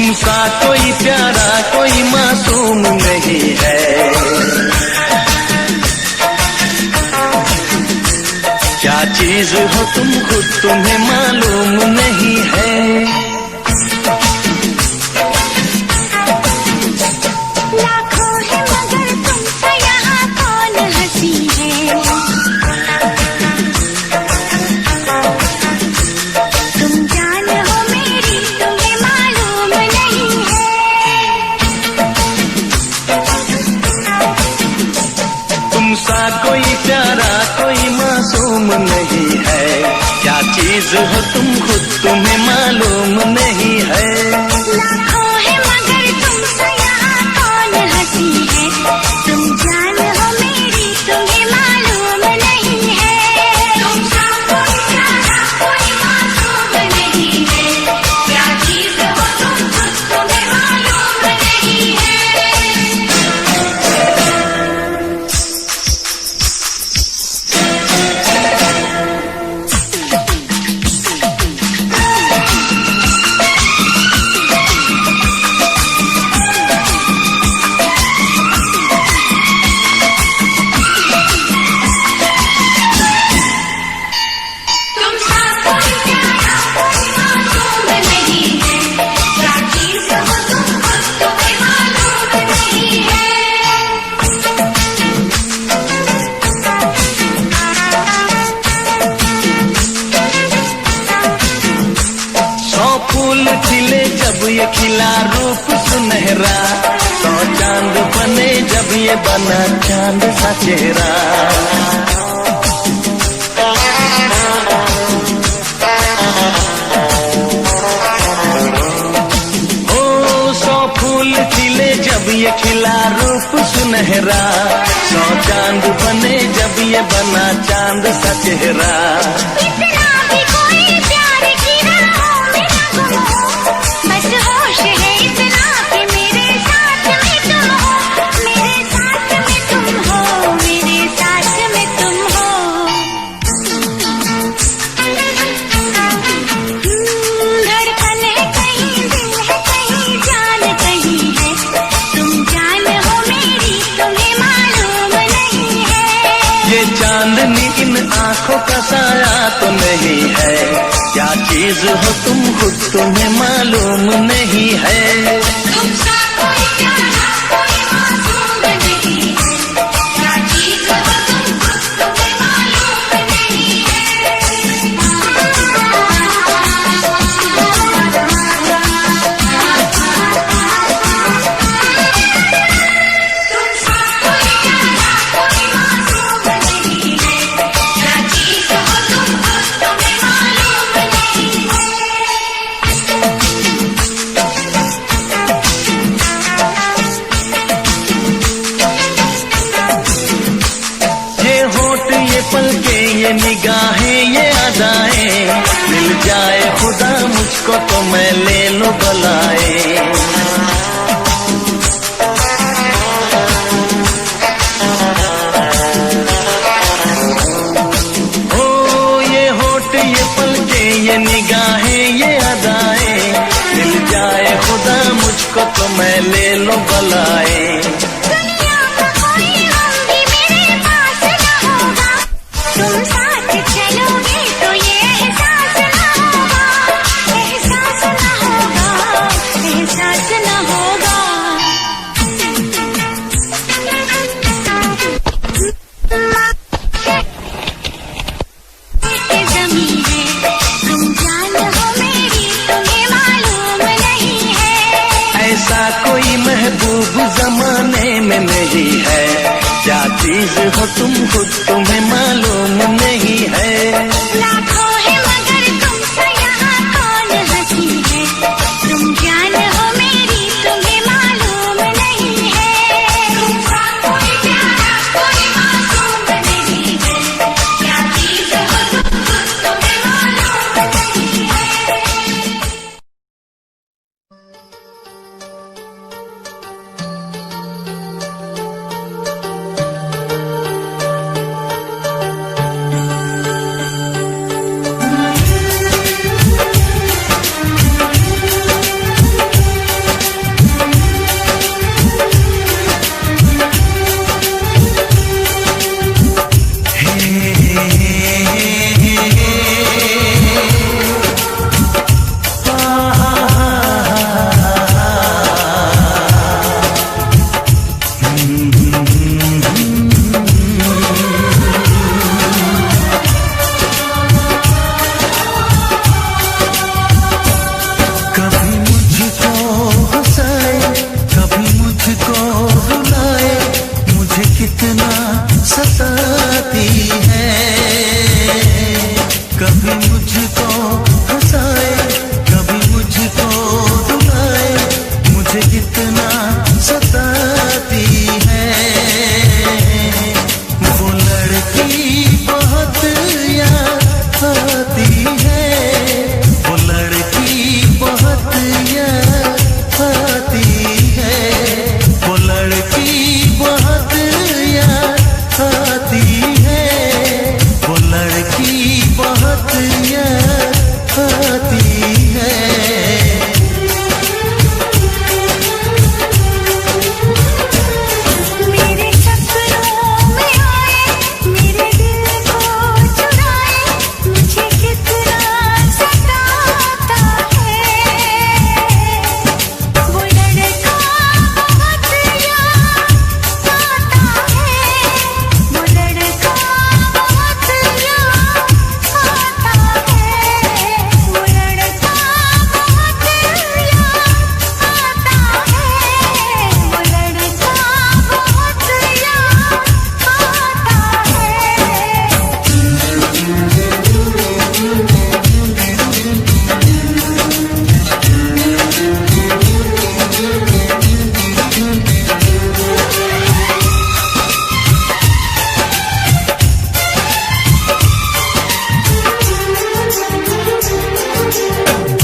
तुमसा कोई प्यारा कोई मासूम नहीं है। क्या चीज हो तुम खुद तुम्हें मालूम नहीं है। लाखों है मगर तुमसे यहाँ कौन हंसी है। तुम जान हो मेरी तुम्हें मालूम नहीं है। तुमसा कोई प्यारा कोई मासूम नहीं है। क्या चीज हो तुम खुद तुम्हें मालूम नहीं है। लाखों है मगर तुमसे यहाँ कौन हंसी है। तुम जान हो मेरी तुम्हें मालूम नहीं है। तुमसा कोई प्यारा कोई मासूम नहीं है। क्या चीज हो तुम खुद तुम्हें मालूम नहीं है। तुमसा कोई प्यारा कोई मासूम नहीं है। क्या चीज हो तुम खुद तुम्हें मालूम नहीं है। 100 फूल खिले जब ये खिला रूप सुनहरा। 100 चांद बने जब ये बना चांद सा चेहरा। ओ 100 फूल खिले जब ये खिला रूप सुनहरा। 100 चांद बने जब ये बना चांद सा चेहरा। इतना भी कोई प्यार की राहों में न गुम हो। बस होश है इतना कि मेरे साथ में तुम हो। मेरे साथ में तुम हो। मेरे साथ में तुम हो। धड़कन है कहीं दिल है कहीं जान कहीं है। तुम जान हो मेरी तुम्हें मालूम नहीं है। ये चांदनी इन आंखों का साया तो नहीं है। क्या चीज हो तुम खुद तुम्हें मालूम नहीं है। तुमसा कोई प्यारा कोई मासूम नहीं है। क्या चीज हो तुम खुद तुम्हें मालूम नहीं है। तुमसा कोई प्यारा कोई मासूम नहीं है। क्या चीज हो तुम खुद तुम्हें मालूम नहीं है। ये होठ ये पलके ये निगाहें ये अदाएं। मिल जाए खुदा मुझको तो मैं ले लूं बलाए। ओ ये होठ ये पलके ये निगाहें ये अदाएं। मिल जाए खुदा मुझको तो मैं ले लूं बलाए। दुनिया का कोई गम भी मेरे पास न होगा। तुम साथ चलोगे तो ये एहसास न होगा। एहसास न होगा। एहसास न होगा। ज़मीं है। तुम जान हो मेरी तुम्हें मालूम नहीं है। ऐसा कोई महबूब जमाने में नहीं है। क्या चीज हो तुम खुद तुम्हें मालूम नहीं है। लाखों है मगर तुमसे यहाँ कौन हंसी है। तुम जान हो मेरी तुम्हें मालूम नहीं है। तुमसा कोई प्यारा कोई मासूम नहीं है। क्या चीज हो तुम खुद तुम्हें मालूम नहीं है। मुझको हंसाए, कभी मुझको रुलाए, मुझे कितना सताती है वो लड़की, बहुत याद आती है वो लड़की, बहुत याद आती है वो लड़की, बहुत याद आती है वो लड़की, बहुत याद आती है। मेरे सपनों में आए, मेरे दिल को चुराए, मुझे कितना सताता है वो लड़का, बहुत याद आता है वो लड़का, बहुत याद आता है वो लड़का, बहुत याद आता है वो लड़का, बहुत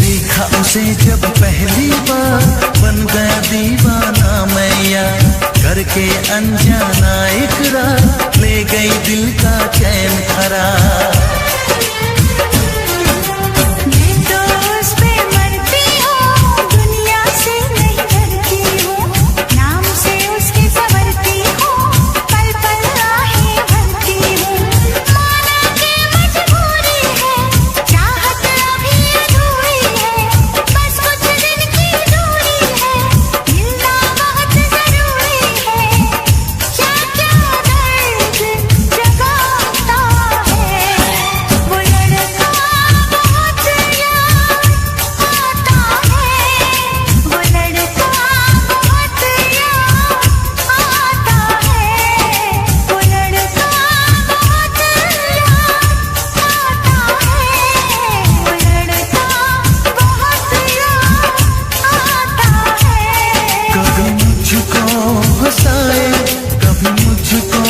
देखा उसे जब पहली बार, बन गया दीवाना मैं यार, करके अनजाना इकरार, ले गई दिल का चैन करार। मैं तो उस पे मरती हूँ, दुनिया से नहीं डरती हूँ, नाम से उसके संवरती हूँ, पल पल आहें भरती हूँ। माना कि मजबूरी है, चाहत अभी अधूरी है, बस कुछ दिन की दूरी है, मिलना बहुत जरूरी है। क्या क्या दर्द जगाता है वो लड़का, बहुत याद आता है वो लड़का, बहुत याद आता है वो लड़का, बहुत याद आता है वो लड़का, बहुत याद आता है। कभी मुझको हंसाए, कभी मुझको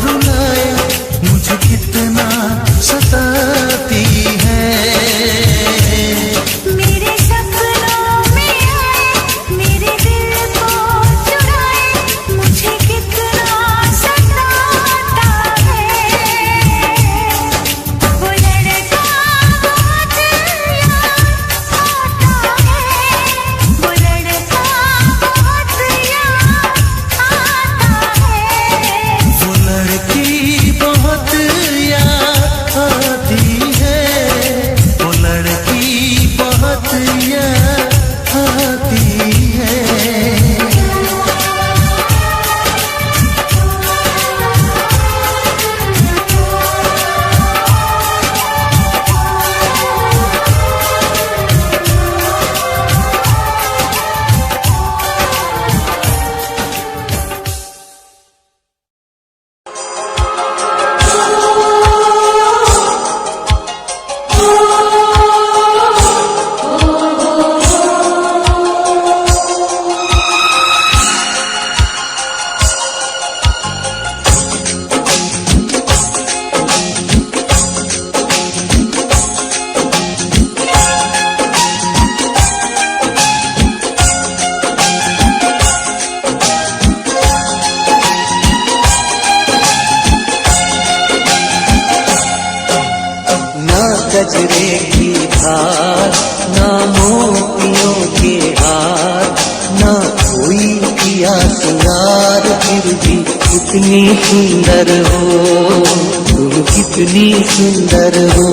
रुलाए, मुझे कितना सताती है। मेरे सपनों में आए, मेरे दिल को चुराए, मुझे कितना सताता है वो लड़का, बहुत याद आता है वो लड़का, बहुत याद आता है। वो लड़की, बहुत याद आती है वो लड़की, बहुत याद आती है। गजरे की धार, ना मोतियों के हार, ना कोई किया सिंगार, फिर भी कितनी सुंदर हो तुम, कितनी सुंदर हो।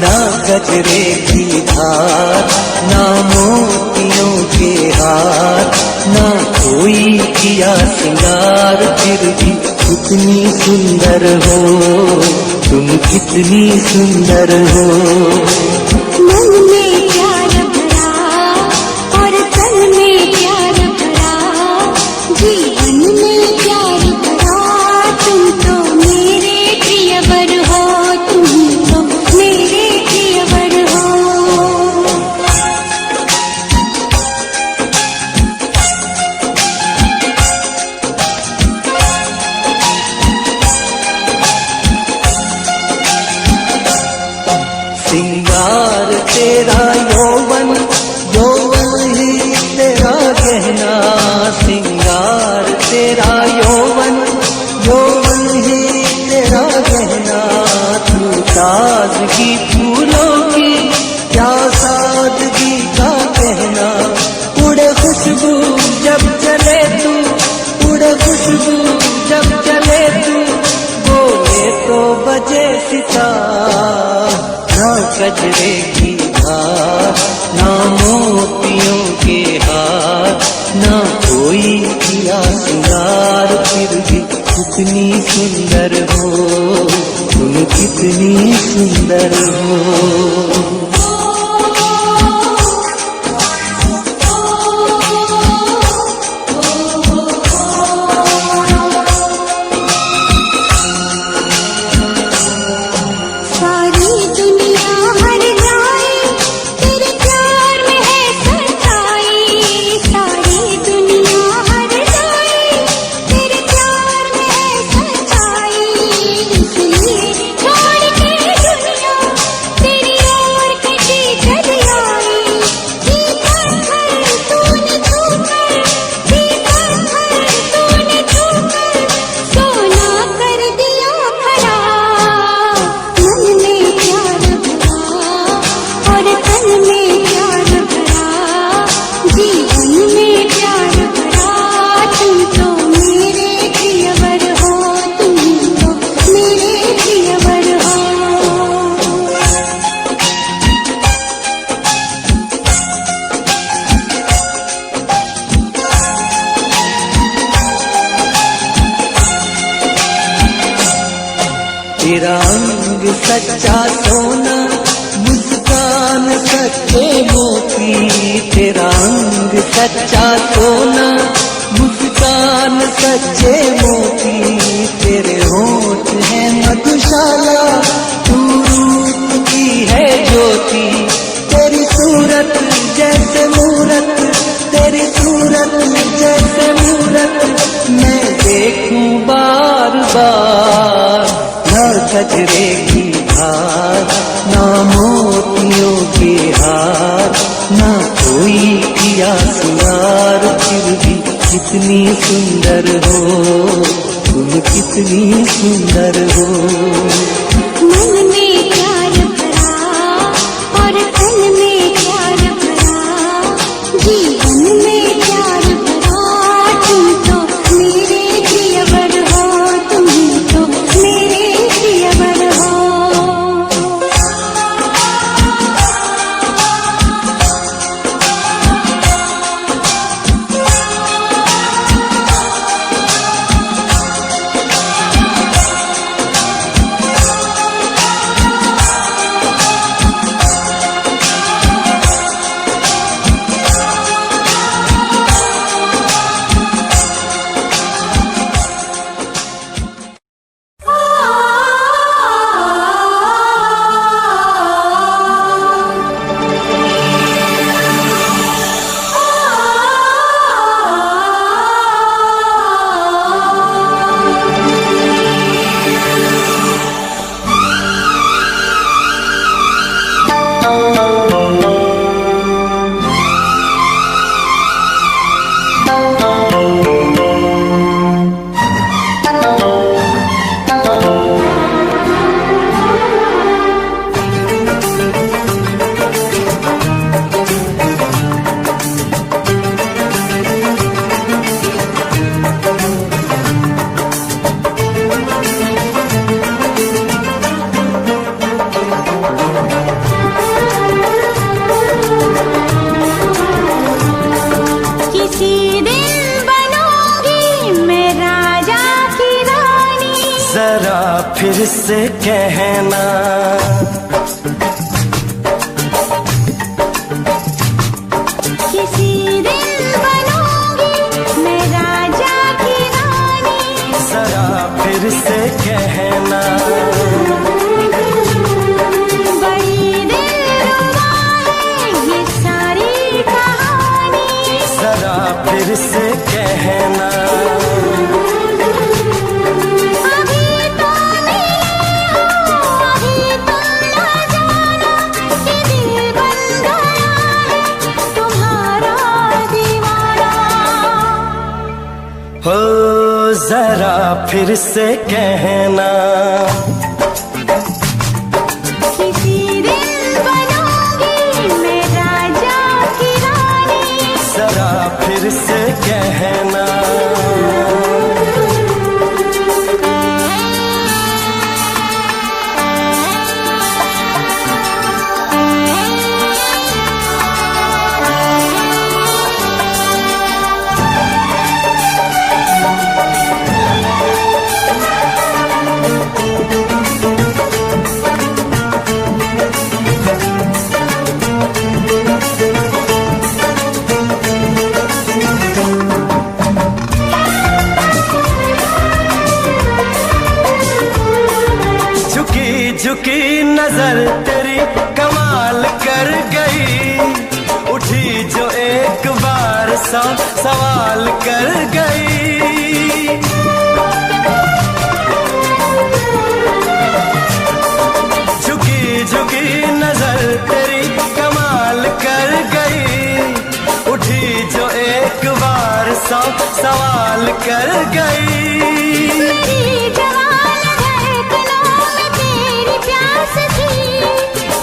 ना गजरे की धार, ना मोतियों के हार, ना कोई किया सिंगार, फिर भी कितनी सुंदर हो तुम, कितनी सुंदर हो। मन में प्यार भरा और तन में प्यार भरा, जीवन में खुशबू जब चले तू, बोले तो बजे सितार। ना कजरे की धार, ना मोतियों के हार, ना कोई किया सिंगार, फिर भी कितनी सुंदर हो तुम, कितनी सुंदर हो। तेरा अंग सच्चा सोना, मुस्कान सच्चे मोती। तेरा अंग सच्चा सोना, मुस्कान सच्चे मोती। तेरे होठ है मधुशाला, तू रूप की है ज्योति। तेरी सूरत जैसे मूरत, तेरी सूरत जैसे मूरत, मैं देखूं बार बार। ना कजरे की धार, ना मोतियों के हार, ना कोई किया सिंगार, फिर भी कितनी सुंदर हो तुम, कितनी सुंदर हो। मन में प्यार भरा और तन में प्यार भरा, जीवन में प्यार भरा। तुम तो मेरे जियवर हो, तुम तो मेरे जियवर हो। फिर से कहना, किसी दिन बनूंगी मैं राजा की रानी। जरा फिर से कहना, बड़ी दिलरुबा है ये सारी कहानी। जरा फिर से कहना, हो जरा फिर से कहना, किसी दिन बनूंगी मैं राजा की रानी। जरा फिर से कहना, झुकी नजर तेरी कमाल कर गई, उठी जो एक बार 100 सवाल कर गई। झुकी झुकी नजर तेरी कमाल कर गई, उठी जो एक बार 100 सवाल कर गई। मेरी जवान धड़कनों में तेरी प्यास थी,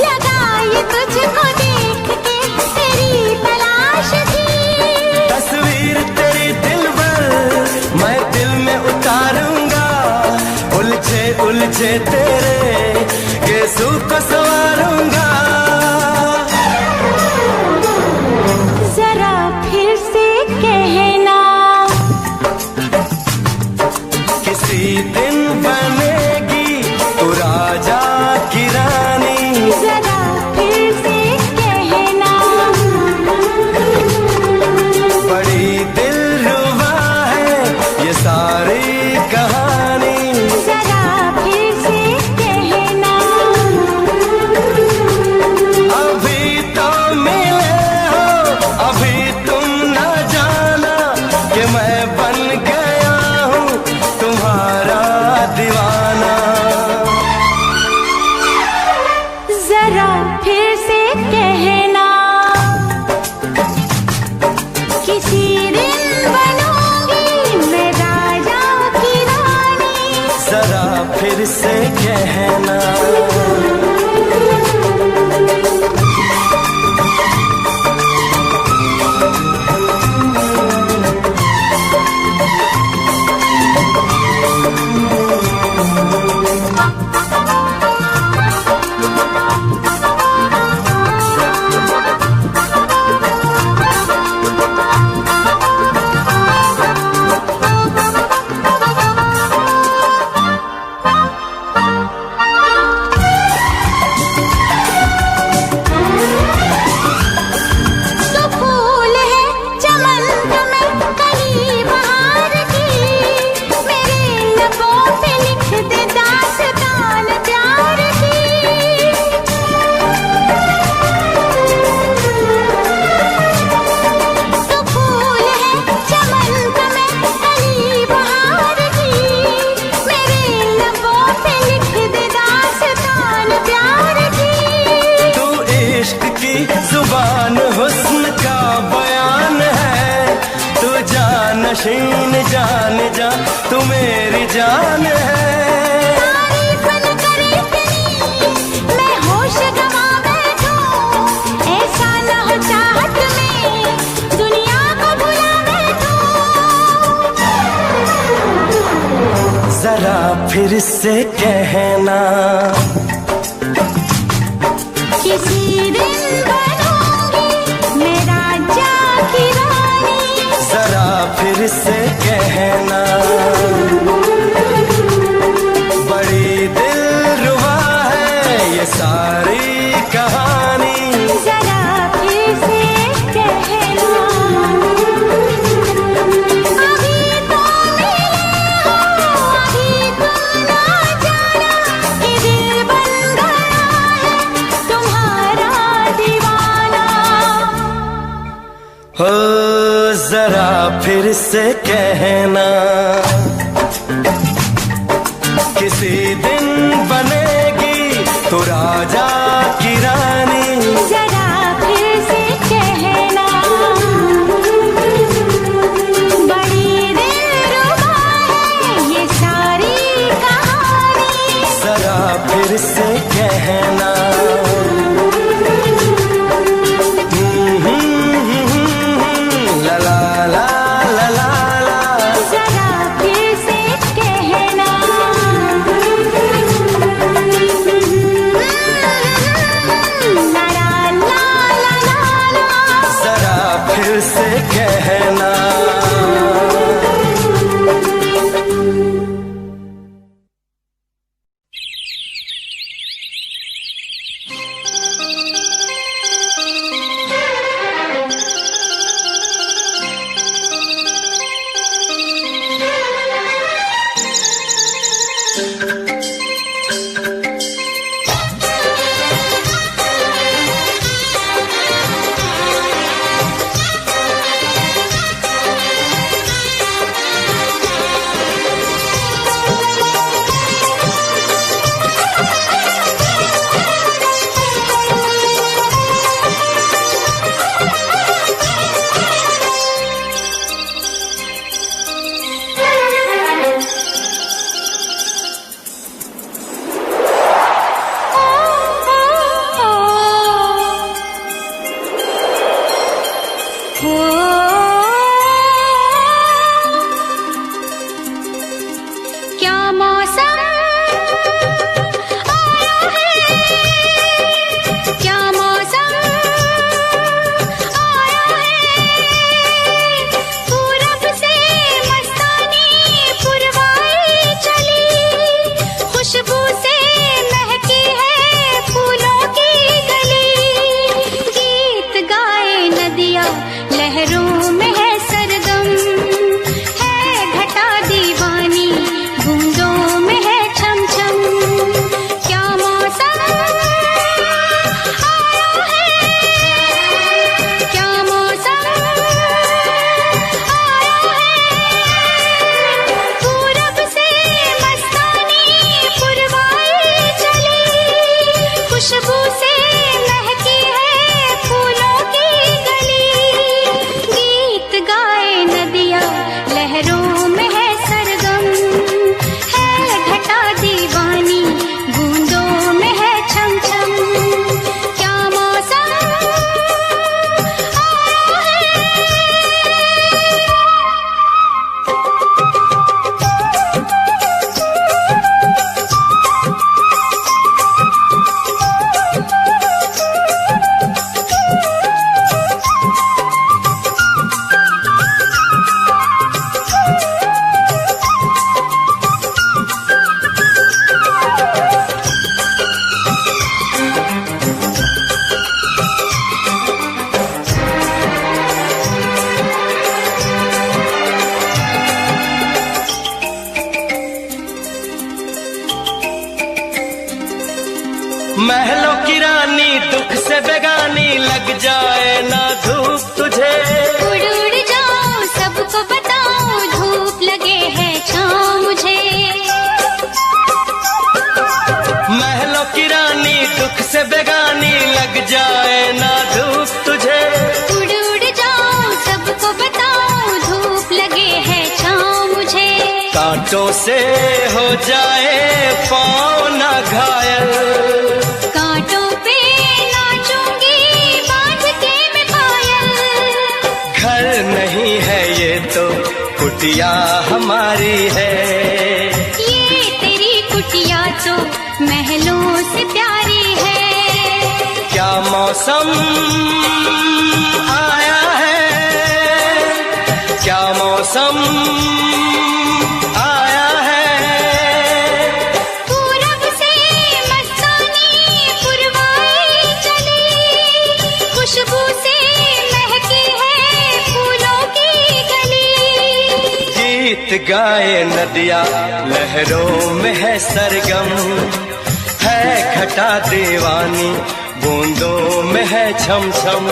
लगाई तुझको देख के तेरी तलाश थी। तस्वीर तेरी दिल भर मैं दिल में उतारूंगा, उलझे उलझे तेरे गेसू को संवारूंगा। जरा फिर से कहना, किसी दिन बनेगी तू राजा की रानी। जरा फिर से कहना, बड़ी दिलरुबा है ये सारी कहानी। जरा फिर से कहना, अभी तो मिले हो, अभी तुम न जाना कि मैं बन गया हूँ तुम्हारा दीवाना। जरा फिर से कहना, किसी दिन बनूंगी मैं राजा की रानी। जरा फिर से कहना, तो फूल है चमन में कली बहार की, मेरे लबों पे लिख दे दास्तान प्यार की। तो फूल है चमन में कली बहार की, मेरे लबों पे लिख दे दास्तान प्यार की। तू इश्क की जुबान हुस्न का बयान है, तू जानशीन जान जा तू मेरी जान है। तारीफ न करे इतनी मैं होश गंवा बैठूं, ऐसा न हो चाहत में दुनिया को भुला बैठूं। जरा फिर से कहना, किसी दिन बनूंगी मैं राजा की रानी। जरा फिर से कहना, बड़ी दिलरुबा है ये सारी कहानी। जरा फिर से कहना, अभी तो मिले हो, अभी तुम ना जाना कि दिल बन गया है तुम्हारा दीवाना। हो जरा फिर से कहना, किसी दिन बनेगी तू राजा की रानी। जरा फिर से कहना, बड़ी दिलरुबा है ये सारी कहानी। जरा फिर से कहना, ला ला ला ला ला ला। जरा फिर से कहना, क्या मौसम आया है, क्या मौसम आया है। पूरब से मस्तानी पुरवाई चली, खुशबू से महकी है फूलों की गली। गीत गाए नदियाँ लहरों में है सरगम, है घटा दीवानी बूंदों में है छम छम। क्या मौसम आया है, क्या मौसम आया है। पूरब से मस्तानी पुरवाई चली, खुशबू से महकी है फूलों की गली। गीत गाए नदियाँ लहरों में है सरगम, है घटा दीवानी बूंदों में है छम छम। क्या मौसम आया है। महलों की रानी दुख से बेगानी, लग जाए ना धूप तुझे। उड़ उड़ जाऊं सबको बताऊं, धूप लगे है छाँव मुझे। महलों की रानी दुख से बेगानी, लग जाए ना धूप तुझे। उड़ उड़ जाऊं सबको बताऊं, धूप लगे है छाँव मुझे। कांटों से हो जाए पाँव ना घायल, कांटों पे नाचूंगी बांध के मैं पायल। घर नहीं है ये तो कुटिया हमारी है। ये तेरी कुटिया तो महलों से प्यारी है। क्या मौसम आया है, क्या मौसम आया है। पूरब से मस्तानी पुरवाई चली, खुशबू से महकी है फूलों की गली। गीत गाए नदियाँ लहरों में है सरगम, है घटा दीवानी बूंदों में है छम छम।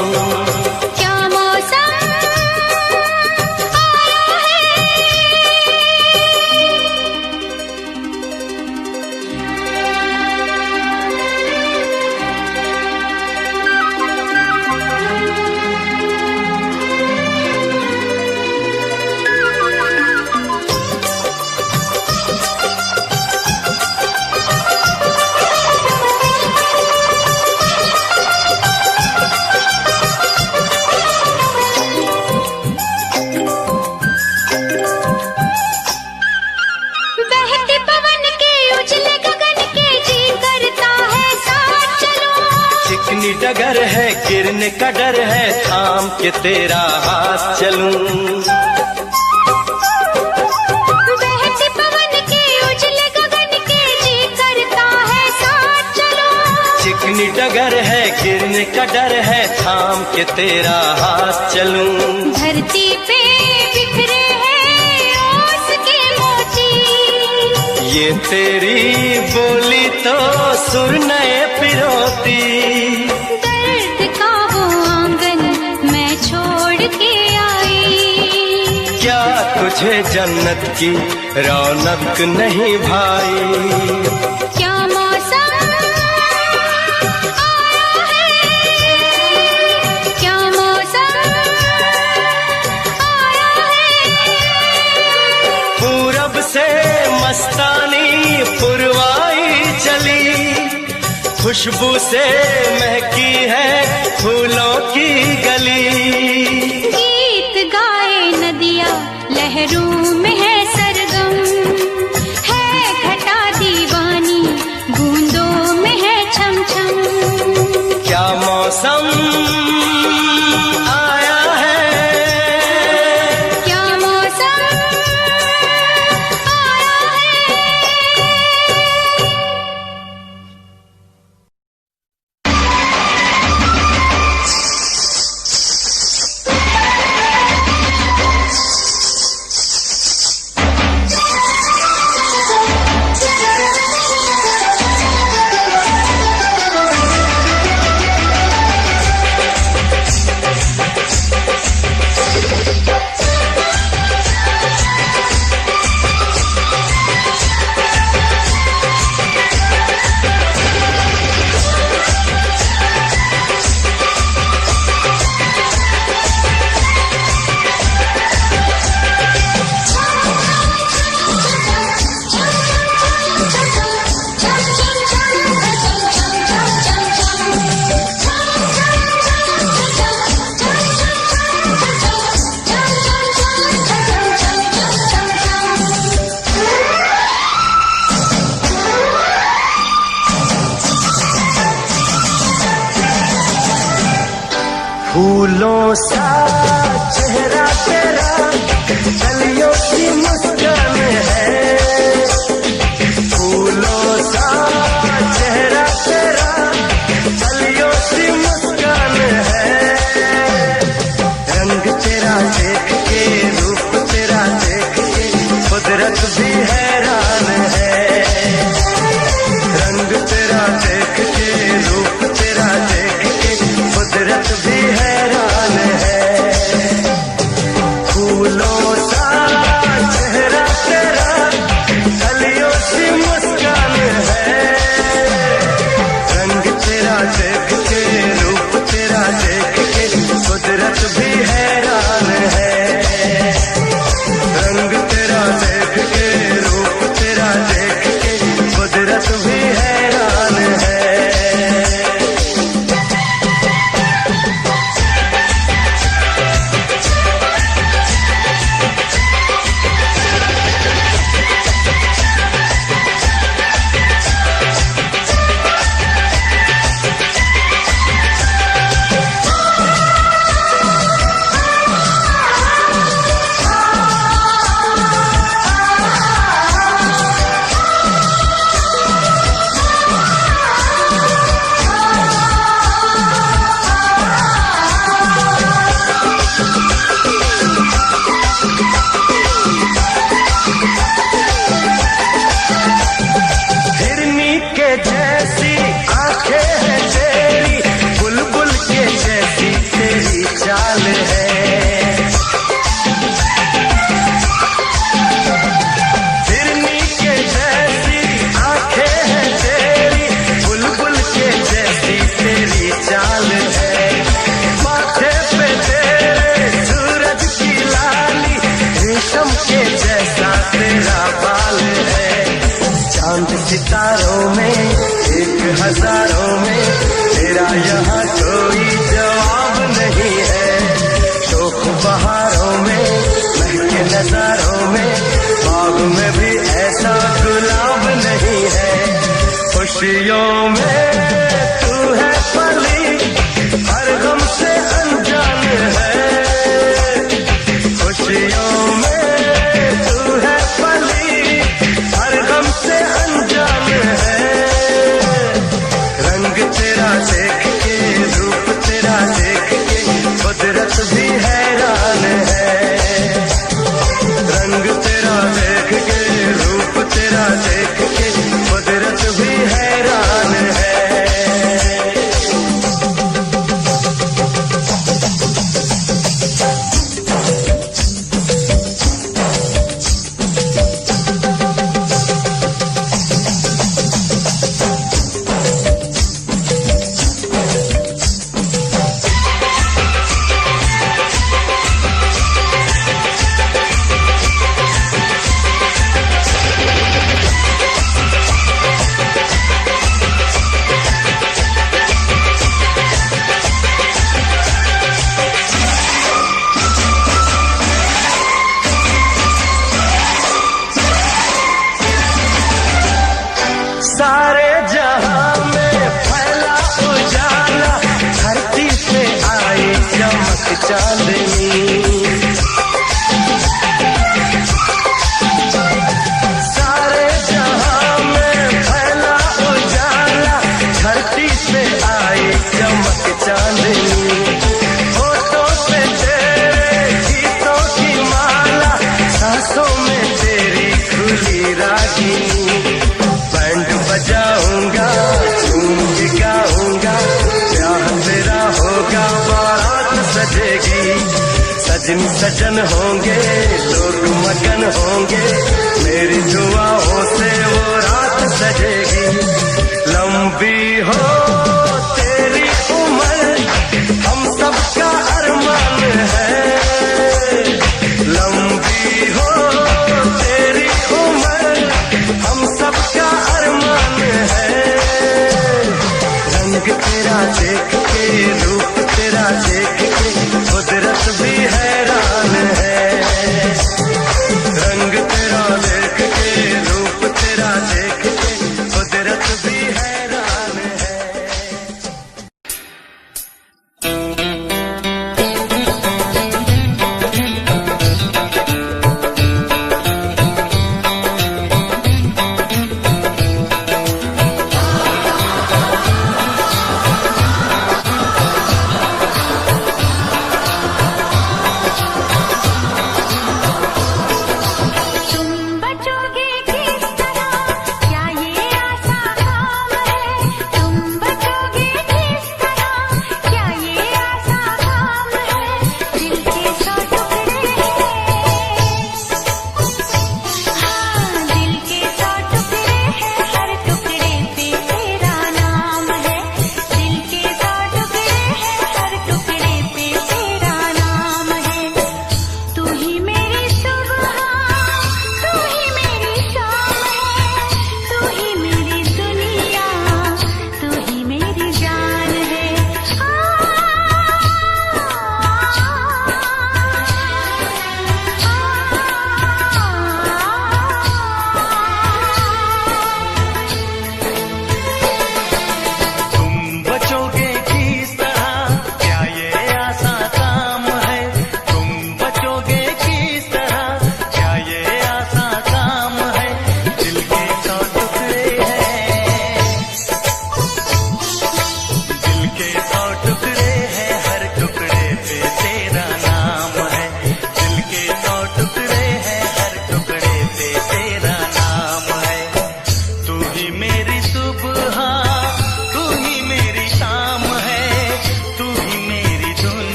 क्या मौसम आया है। बहते पवन के उजले गगन के जी करता है साथ चलो। चिकनी डगर है गिरने का डर है, थाम के तेरा हाथ चलूं। बहते पवन के उजले गगन के जी करता है साथ चलो। चिकनी डगर है गिरने का डर है, थाम के तेरा हाथ चलूं। धरती पे बिखरे हैं ओस के मोती, ये तेरी बोली तो सुर नए पिरोती। दर्द का वो आंगन मैं छोड़ के आई। क्या तुझे जन्नत की रौनक नहीं भाई। क्या मौसम आया है, क्या मौसम आया है। पूरब से मस्तानी पुरवाई चली, खुशबू से महकी है फूलों की गली। गीत गाए नदियाँ लहरों में है सरगम, है फूलों सा चेहरा तेरा, कलियों की मुस्कान है। फूलों सा चेहरा तेरा, कलियों की मुस्कान है। रंग तेरा देख के, रूप तेरा देख के, कुदरत भी हैरान है। रंग तेरा देख के, रूप तेरा देख के, कुदरत भी हैरान है। फूलों सा चेहरा तेरा, कलियों सी मुस्कान है। रंग तेरा देख के, रूप तेरा देख के, कुदरत भी हैरान है। रंग तेरा देख के, रूप तेरा देख के, कुदरत भी हैरान है। हिरनी के जैसी आंखें हैं तेरी, बुलबुल के जैसी तेरी चाल है। हिरनी के जैसी आंखें हैं तेरी, बुलबुल के जैसी तेरी चाल है। माथे पे तेरे सूरज की लाली, रेशम के जैसा तेरा बाल है। चांद सितारों में, एक हजारों में, तेरा यहाँ कोई जवाब नहीं है। शोक बहारों में, महके नजारों में, बाग में भी ऐसा गुलाब नहीं है। खुशियों में तू है पली, हर गम से अनजान है। खुशियों में तू है पली, हर गम से अनजान है। रंग तेरा देख के, रूप तेरा देख के, कुदरत भी हैरान है। रंग तेरा देख के, रूप तेरा देख के, कुदरत भी हैरान है। सारे जहां में फैला उजाला, धरती पे आई चमक चांदनी। सारे जहां में फैला उजाला, धरती पे आई चमक चांदनी। होठों पे तेरे गीतों की माला, सांसों में तेरी खुली रागिनी। बैंड बजाऊंगा, झूम के गाऊंगा, प्यार तेरा होगा, बारात सजेगी। सजन सजन होंगे, लोग मगन होंगे, मेरी दुआओं से वो रात सजेगी। लंबी हो तेरी उम्र, हम सबका अरमान है। लंबी हो तेरी उम्र, हम सबका अरमान है। रंग तेरा देख के, रूप तेरा देख के, कुदरत भी हैरान है। रंग तेरा देख के,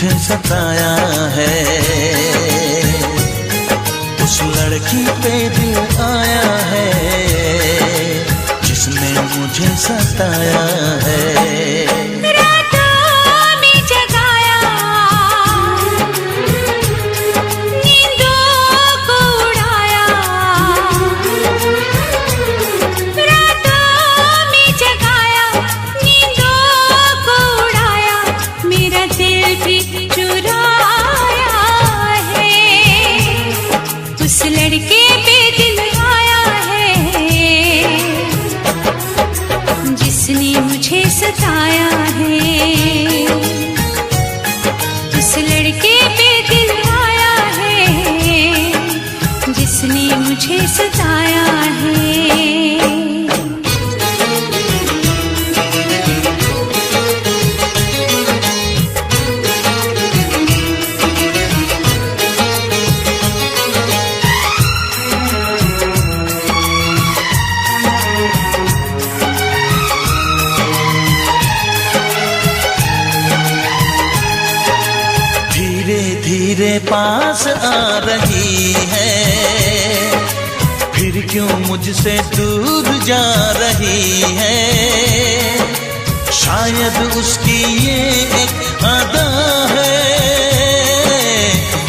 मुझे सताया है, उस लड़की पे दिल आया है जिसने मुझे सताया है। सताया है, उस लड़के पे दिल आया है जिसने मुझे सताया है। धीरे पास आ रही है, फिर क्यों मुझसे दूर जा रही है। शायद उसकी ये एक अदा है,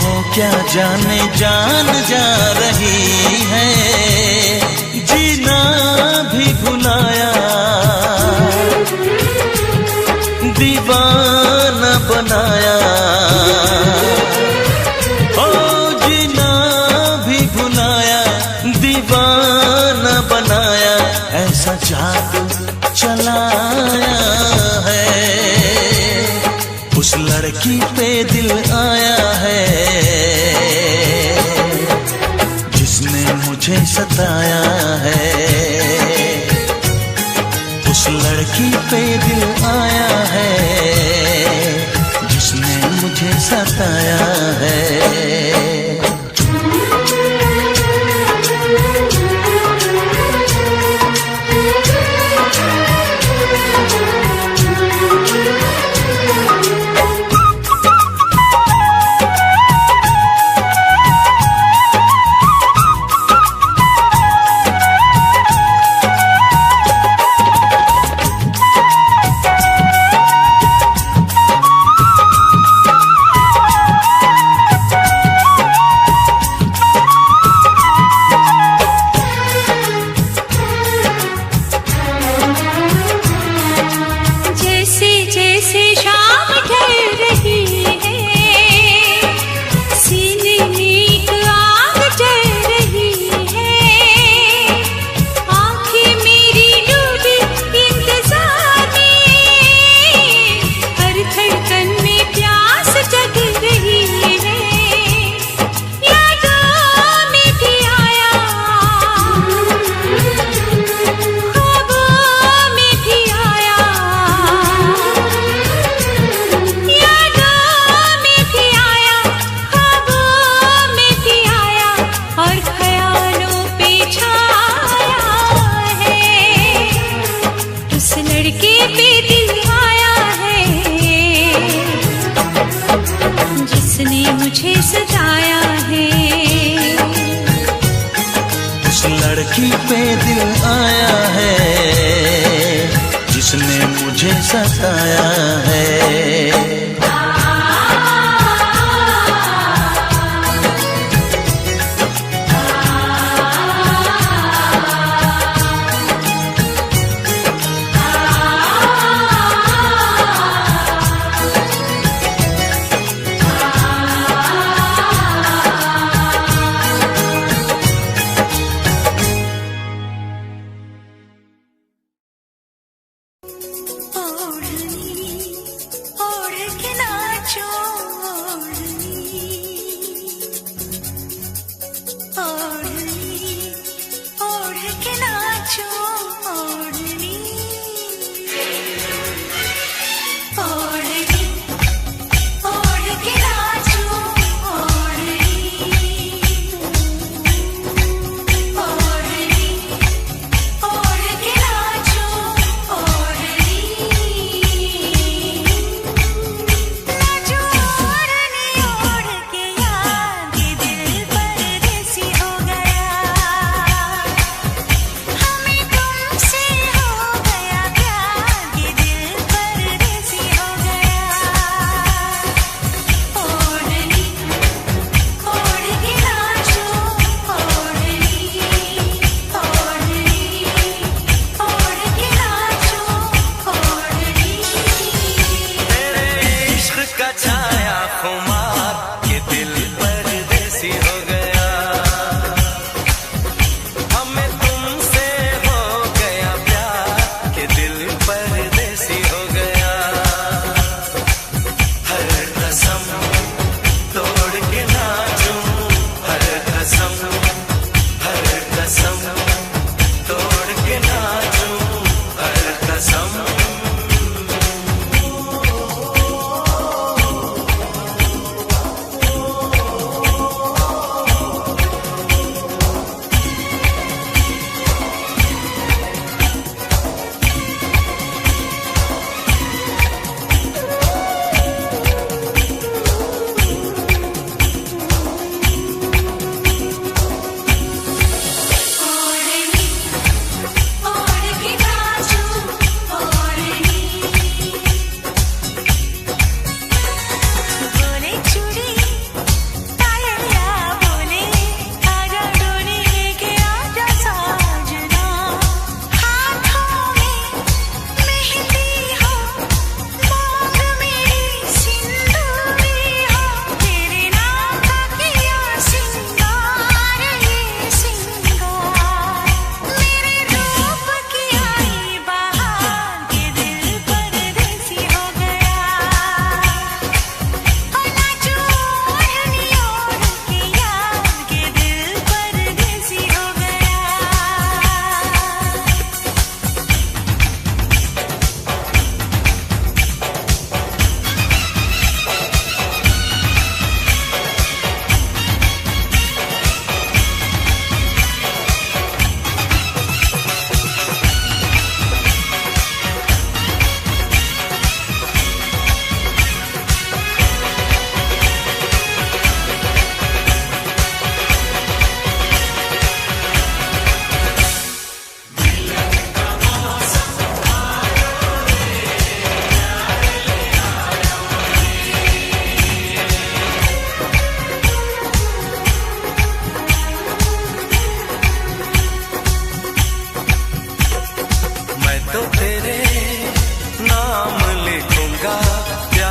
वो क्या जाने जान जा रही है। जीना भी भुलाया, दीवाना बनाया, दीवाना बनाया, ऐसा जादू चलाया है। उस लड़की पे दिल आया है जिसने मुझे सताया है, उस लड़की पे दिल आया है जिसने मुझे सताया है। मुझे सताया है, उस लड़की पे दिल आया है जिसने मुझे सताया है। ओढ़नी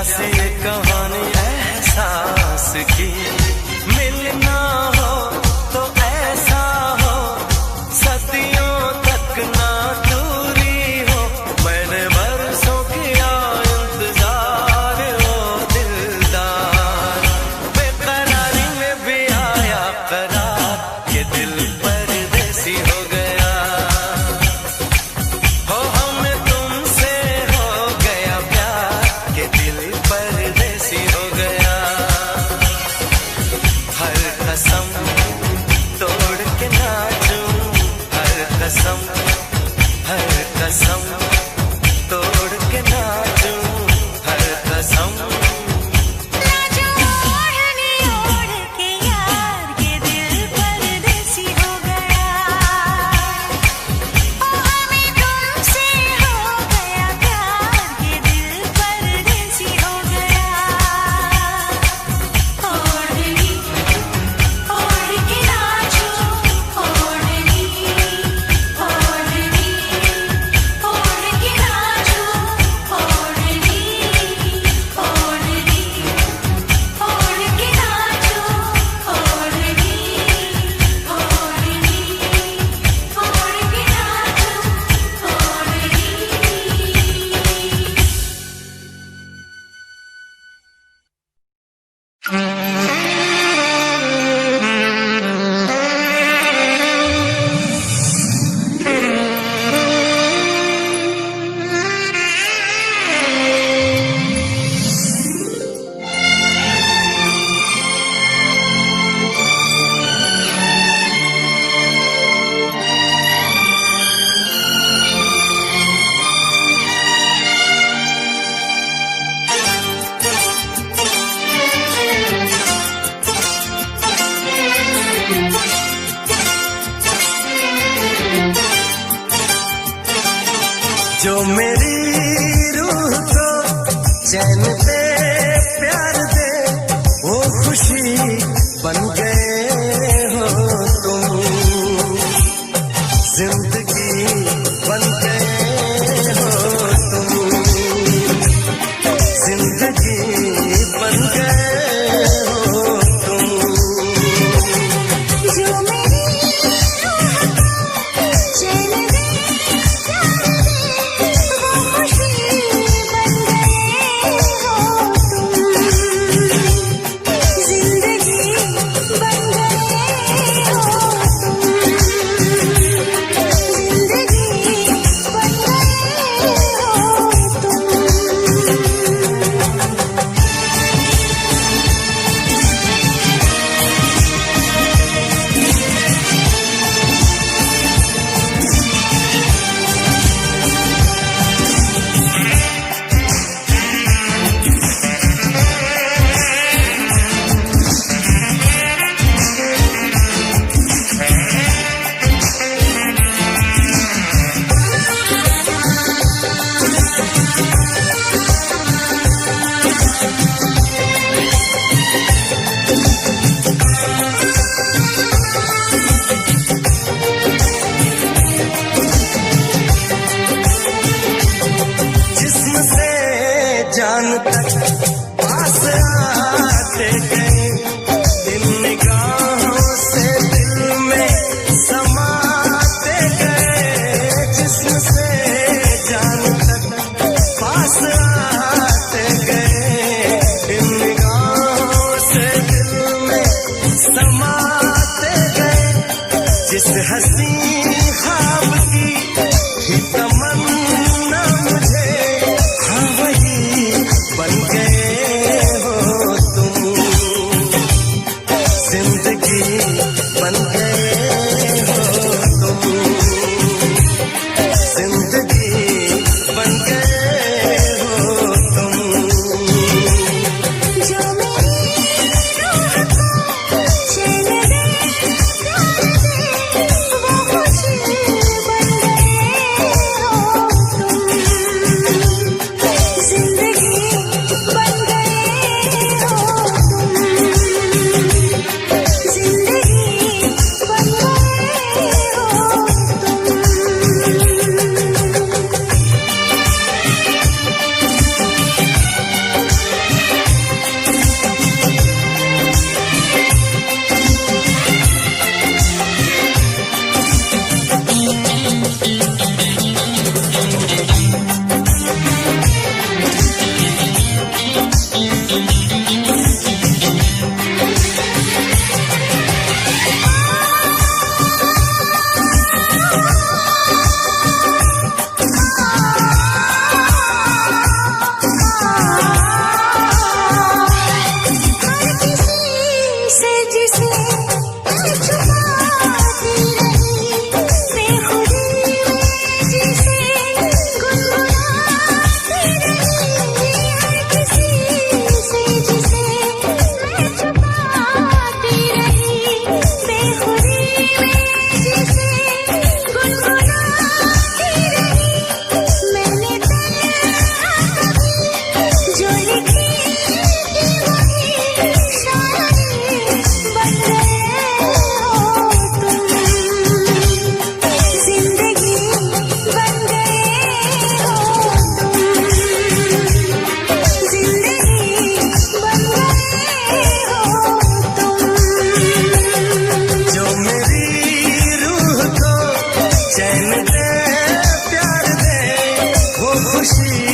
सी ये कहानी एहसास की, मिलना हो तो ऐसा हो, सदियों तक ना दूरी हो। मैंने बरसों किया इंतजार, ओ दिलदार, बेकरारी में भी आया करार, ये दिल परदेसी हो गया। हो हमें तुमसे हो गया प्यार, ये दिल परदेसी हो गया। हर कसम तोड़ के नाचूं, हर कसम तोड़ के नाचूं, हर कसम। लाजो ओढ़ने ओढ़ के यार, ये दिल परदेसी हो गया। ओ हमें तुमसे हो गया प्यार, ये दिल परदेसी हो गया। ओढ़नी ओढ़ के नाचो, ओढ़नी ओढ़ के नाचो, ओढ़नी ओढ़ के नाचो, ओढ़नी जो मेरी रूह को चैन दे, प्यार दे, वो खुशी बन गए हो तुम। जिंदगी बन गए हो तुम, जिंदगी बन गए हो तुम। जो मेरी रूह को चैन दे, प्यार दे, वो खुशी बन गए हो तुम। जिंदगी बन गए हो तुम, जिंदगी बन गए हो तुम। जिस्म से जान तक पास आते गए, इन निगाहों से दिल में समाते गए। जिस्म से जान तक पास आते गए, इन निगाहों से दिल में समाते गए। जिस हंसी ख्वाब की ही तमन्ना मुझे, हाँ वही बन गए हो तुम। जिंदगी बन गए हो तुम, जिंदगी बन गए हो तुम। जो मेरी रूह को चैन दे, प्यार दे, वो खुशी